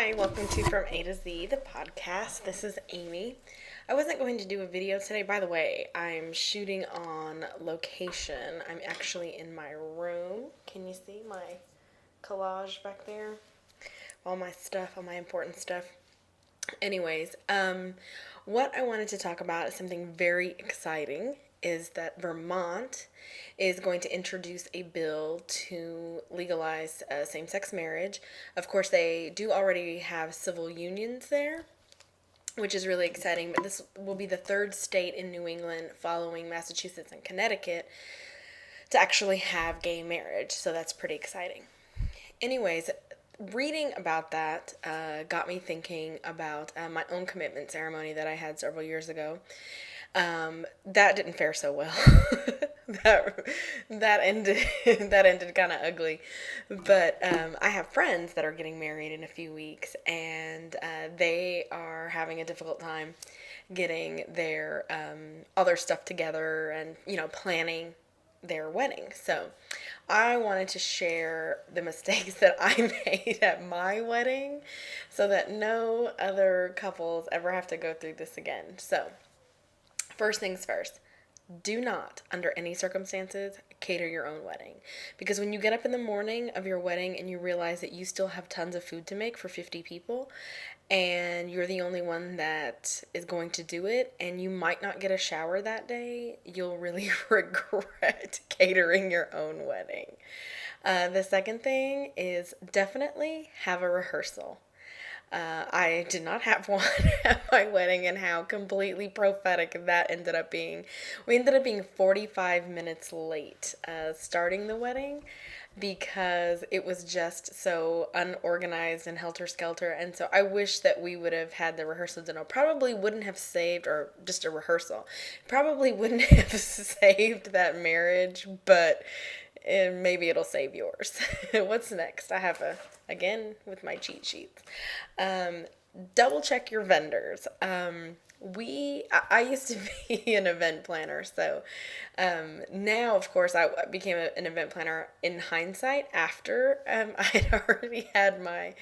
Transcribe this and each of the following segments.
Hi, welcome to From A to Z, the podcast. This is Amy. I wasn't going to do a video today. By the way, I'm shooting on location. I'm actually in my room. Can you see my collage back there? All my stuff, all my important stuff. Anyways, what I wanted to talk about is something very exciting, is that Vermont is going to introduce a bill to legalize same-sex marriage. Of course, they do already have civil unions there, which is really exciting, but this will be the third state in New England following Massachusetts and Connecticut to actually have gay marriage, so that's pretty exciting. Anyways, reading about that got me thinking about my own commitment ceremony that I had several years ago. That didn't fare so well. that ended that ended kind of ugly. But I have friends that are getting married in a few weeks, and they are having a difficult time getting their all their stuff together and planning their wedding. So I wanted to share the mistakes that I made at my wedding so that no other couples ever have to go through this again. So, first things first, do not, under any circumstances, cater your own wedding. Because when you get up in the morning of your wedding and you realize that you still have tons of food to make for 50 people, and you're the only one that is going to do it, and you might not get a shower that day, you'll really regret catering your own wedding. The second thing is definitely have a rehearsal. I did not have one at my wedding, and how completely prophetic that ended up being. We ended up being 45 minutes late starting the wedding because it was just so unorganized and helter-skelter. And so I wish that we would have had the rehearsal done. Probably wouldn't have saved, or just a rehearsal, probably wouldn't have saved that marriage, but maybe it'll save yours. What's next? I have again with my cheat sheets. Double check your vendors. I used to be an event planner, so now, of course, I became an event planner in hindsight after I had already had my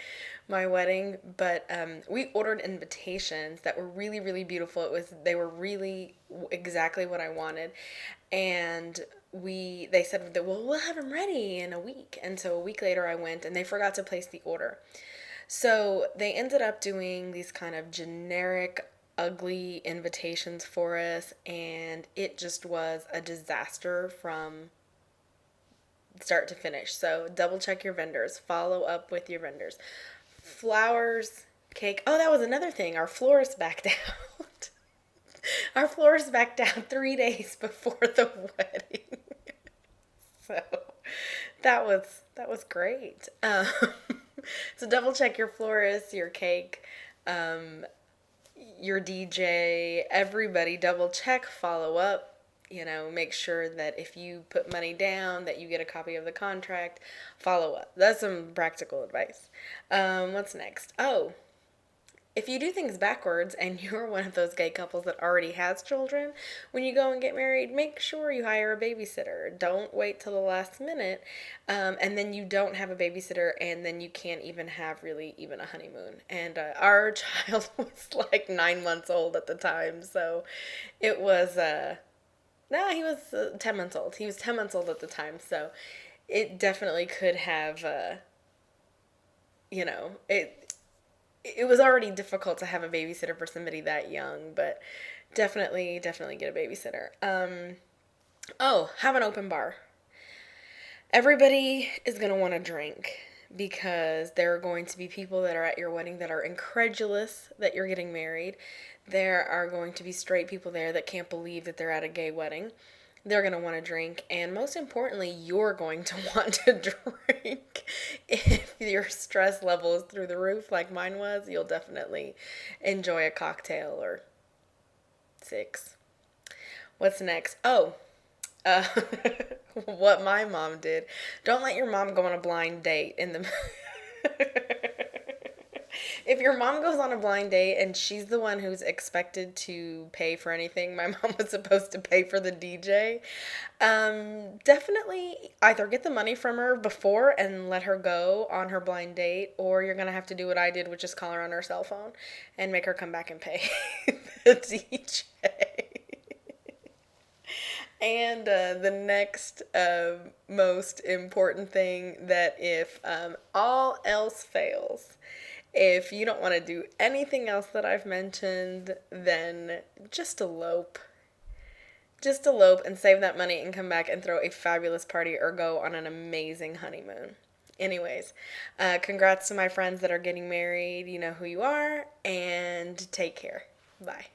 wedding. But we ordered invitations that were really, really beautiful. They were really exactly what I wanted, and they said that, well, we'll have them ready in a week. And so a week later I went, and they forgot to place the order. So they ended up doing these kind of generic, ugly invitations for us, and it just was a disaster from start to finish. So double check your vendors, follow up with your vendors. Flowers, cake. Oh, that was another thing. Our florist backed out. Our florist backed out 3 days before the wedding. So that was great. So double check your florist, your cake, your DJ, everybody. Double check, follow up. Make sure that if you put money down, that you get a copy of the contract. Follow up. That's some practical advice. What's next? Oh, if you do things backwards and you're one of those gay couples that already has children, when you go and get married, make sure you hire a babysitter. Don't wait till the last minute, and then you don't have a babysitter, and then you can't even have really even a honeymoon. And our child was like 9 months old at the time, so it was, no, he was 10 months old. He was 10 months old at the time, so it definitely could have, it was already difficult to have a babysitter for somebody that young, but definitely get a babysitter. Have an open bar. Everybody is going to want to drink because there are going to be people that are at your wedding that are incredulous that you're getting married. There are going to be straight people there that can't believe that they're at a gay wedding. They're going to want to drink, and most importantly, you're going to want to drink. If your stress level is through the roof like mine was, you'll definitely enjoy a cocktail or 6. What's next? Uh, what my mom did. Don't let your mom go on a blind date in the If your mom goes on a blind date and she's the one who's expected to pay for anything, my mom was supposed to pay for the DJ. Definitely either get the money from her before and let her go on her blind date, or you're gonna have to do what I did, which is call her on her cell phone and make her come back and pay the DJ. And the next most important thing, that if all else fails, if you don't want to do anything else that I've mentioned, then just elope. Just elope and save that money and come back and throw a fabulous party or go on an amazing honeymoon. Anyways, congrats to my friends that are getting married. You know who you are, and take care. Bye.